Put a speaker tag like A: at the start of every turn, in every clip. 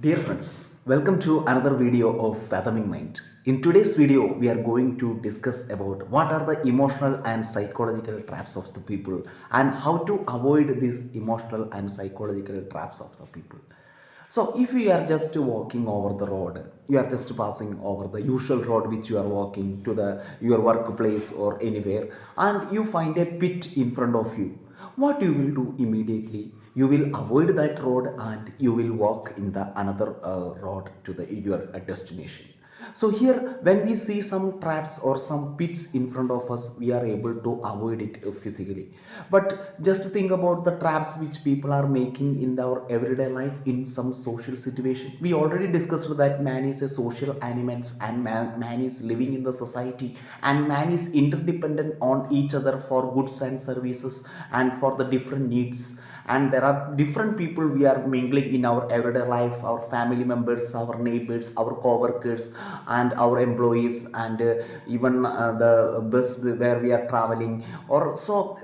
A: Dear friends, welcome to another video of Fathoming Mind. In today's video, we are going to discuss about what are the emotional and psychological traps of the people and how to avoid these emotional and psychological traps of the people. So, if you are just walking over the road, you are just passing over the usual road which you are walking to the your workplace or anywhere, and you find a pit in front of you, what you will do immediately? You will avoid that road and you will walk in the another road to the your destination. So here, when we see some traps or some pits in front of us, we are able to avoid it physically. But just think about the traps which people are making in our everyday life in some social situation. We already discussed that man is a social animal, and man is living in the society, and man is interdependent on each other for goods and services and for the different needs. And there are different people we are mingling in our everyday life, our family members, our neighbors, our co-workers, and our employees, and even the bus where we are traveling, or so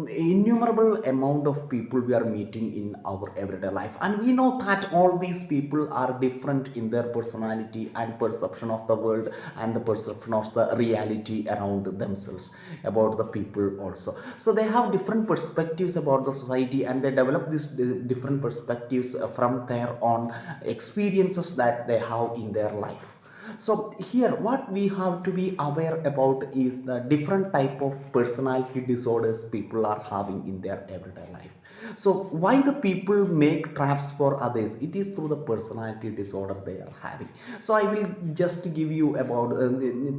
A: innumerable amount of people we are meeting in our everyday life. And we know that all these people are different in their personality and perception of the world and the perception of the reality around themselves, about the people also. So they have different perspectives about the society, and they develop these different perspectives from their own experiences that they have in their life. So here, what we have to be aware about is the different type of personality disorders people are having in their everyday life. So why the people make traps for others? It is through the personality disorder they are having. So I will just give you about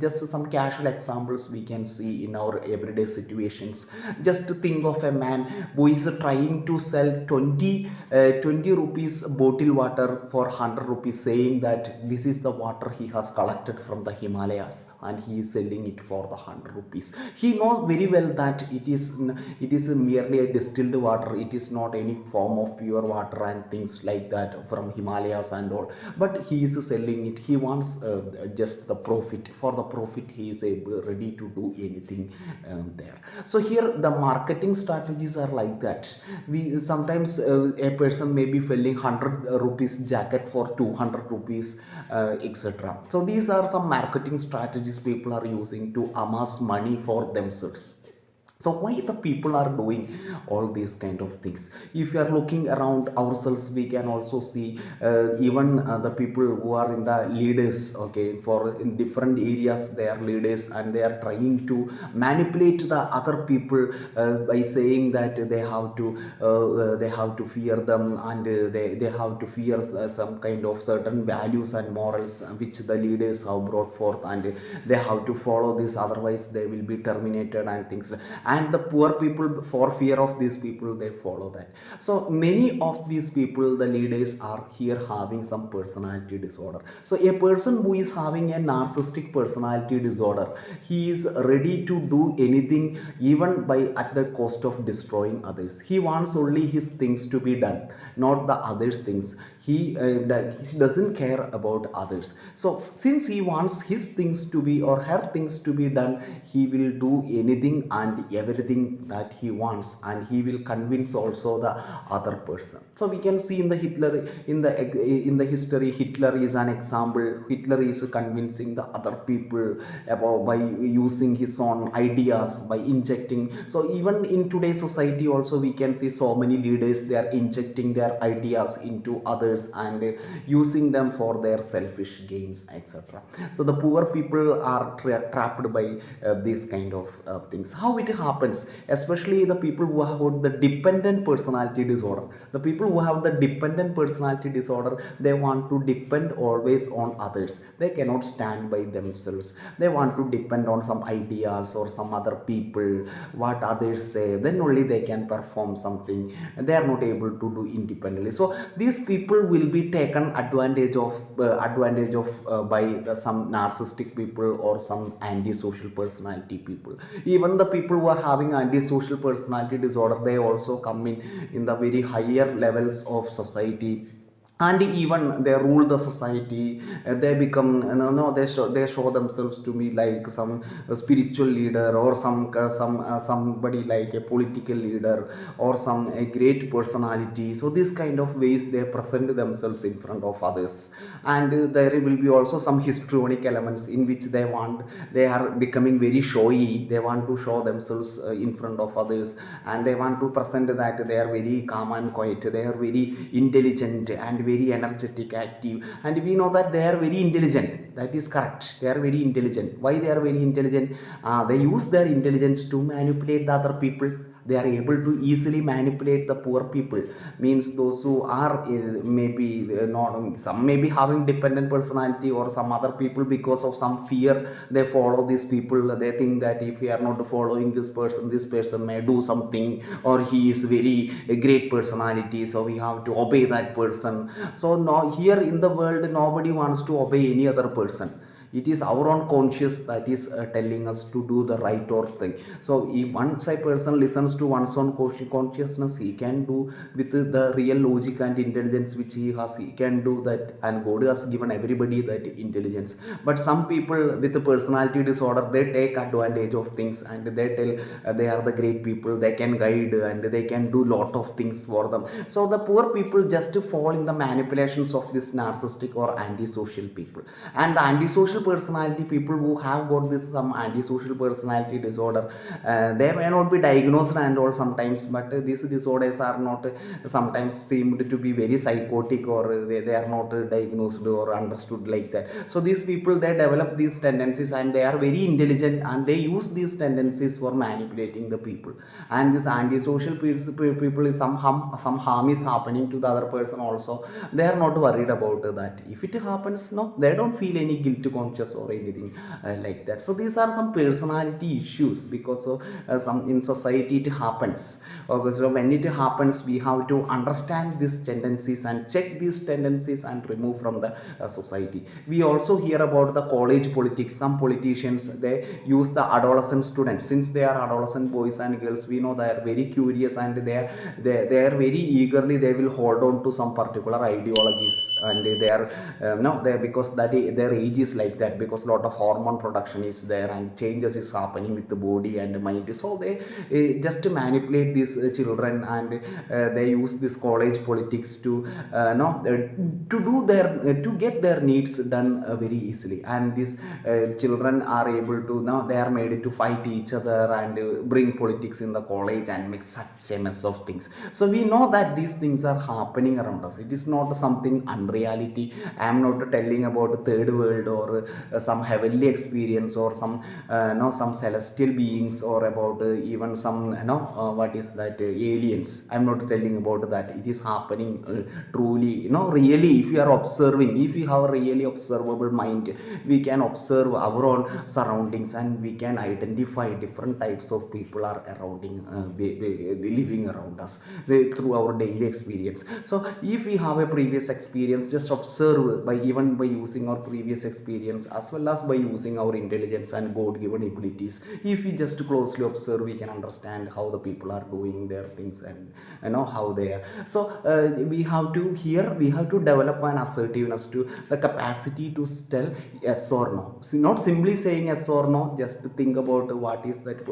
A: just some casual examples we can see in our everyday situations. Just to think of a man who is trying to sell 20 rupees bottle water for 100 rupees, saying that this is the water he has collected from the Himalayas and he is selling it for the 100 rupees. He knows very well that it is merely a distilled water. It is not any form of pure water and things like that from Himalayas and all, but he is selling it. He wants just the profit. For the profit, he is ready to do anything there. So here the marketing strategies are like that. We sometimes a person may be selling 100 rupees jacket for 200 rupees, etc. So these are some marketing strategies people are using to amass money for themselves. So why the people are doing all these kind of things? If you are looking around ourselves, we can also see even the people who are in the leaders, okay, for in different areas they are leaders, and they are trying to manipulate the other people by saying that they have to fear them, and they have to fear some kind of certain values and morals which the leaders have brought forth, and they have to follow this, otherwise they will be terminated and things. And the poor people, for fear of these people, they follow that. So many of these people, the leaders, are here having some personality disorder. So a person who is having a narcissistic personality disorder, he is ready to do anything, even by at the cost of destroying others. He wants only his things to be done, not the others things. He doesn't care about others. So since he wants his things to be, or her things to be done, he will do anything and everything that he wants, and he will convince also the other person. So we can see in the Hitler, in the history, Hitler is an example. Hitler is convincing the other people about, by using his own ideas, by injecting. So even in today's society also, we can see so many leaders, they are injecting their ideas into others and using them for their selfish gains, etc. So the poor people are trapped by these kind of things. How it happens? Especially the people who have the dependent personality disorder. The people who have the dependent personality disorder, they want to depend always on others. They cannot stand by themselves. They want to depend on some ideas or some other people, what others say, then only they can perform something. They are not able to do independently. So these people will be taken advantage of by some narcissistic people or some antisocial personality people. Even the people who are having antisocial personality disorder, they also come in the very higher levels of society, and even they rule the society. They become, no, they show themselves to be like some spiritual leader, or somebody like a political leader, or some a great personality. So this kind of ways they present themselves in front of others. And there will be also some histrionic elements in which they are becoming very showy. They want to show themselves in front of others, and they want to present that they are very calm and quiet, they are very intelligent and very energetic, active. And we know that they are very intelligent. That is correct, they are very intelligent. Why they are very intelligent? They use their intelligence to manipulate the other people. They are able to easily manipulate the poor people, means those who are maybe not, some may be having dependent personality, or some other people, because of some fear they follow these people. They think that if we are not following this person may do something, or he is very a great personality, so we have to obey that person. So now here in the world nobody wants to obey any other person. It is our own conscious that is telling us to do the right or thing. So if once a person listens to one's own consciousness, he can do with the real logic and intelligence which he has, he can do that. And God has given everybody that intelligence. But some people with the personality disorder, they take advantage of things, and they tell they are the great people, they can guide and they can do lot of things for them. So the poor people just fall in the manipulations of this narcissistic or antisocial people. And the antisocial personality people who have got this some antisocial personality disorder, they may not be diagnosed and all sometimes, but these disorders are not sometimes seemed to be very psychotic, or they are not diagnosed or understood like that. So these people, they develop these tendencies, and they are very intelligent, and they use these tendencies for manipulating the people. And this antisocial people is some harm is happening to the other person also, they are not worried about that. If it happens, no, they don't feel any guilt conscious or anything like that. So these are some personality issues, because of some in society it happens. Okay, so when it happens, we have to understand these tendencies and check these tendencies and remove from the society. We also hear about the college politics. Some politicians, they use the adolescent students, since they are adolescent boys and girls, we know they are very curious, and they are very eagerly, they will hold on to some particular ideologies. And they are no, they, because their age is like that, because a lot of hormone production is there, and changes is happening with the body and mind. So they just manipulate these children, and they use this college politics to no to do their to get their needs done very easily. And these children are able to, now they are made to fight each other, and bring politics in the college and make such a mess of things. So we know that these things are happening around us. It is not something unreality. I am not telling about third world, or some heavenly experience, or some no, some celestial beings, or about even some what is that, aliens. I am not telling about that. It is happening truly, really. If you are observing, if you have a really observable mind, we can observe our own surroundings, and we can identify different types of people are living around us through our daily experience. So if we have a previous experience, just observe by using our previous experience, as well as by using our intelligence and god given abilities. If we just closely observe, we can understand how the people are doing their things, and how they are. So we have to develop an assertiveness, to the capacity to tell yes or no. See, not simply saying yes or no, just to think about what that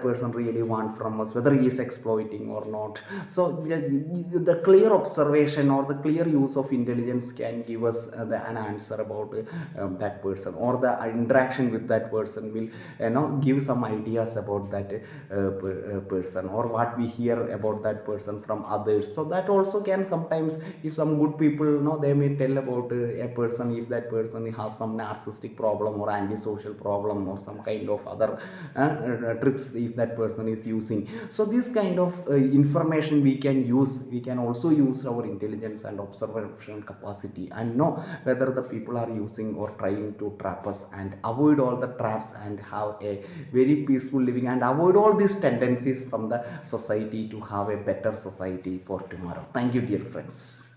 A: person really want from us, whether he is exploiting or not. So the clear observation or the clear use of intelligence can give us an answer about that person, or the interaction with that person will give some ideas about that person, or what we hear about that person from others. So that also can sometimes, if some good people they may tell about a person, if that person has some narcissistic problem or antisocial problem, or some kind of other tricks if that person is using. So this kind of information we can use. We can also use our intelligence and observation capacity, and know whether the people are using or trying to trap us, and avoid all the traps, and have a very peaceful living, and avoid all these tendencies from the society, to have a better society for tomorrow. Thank you, dear friends.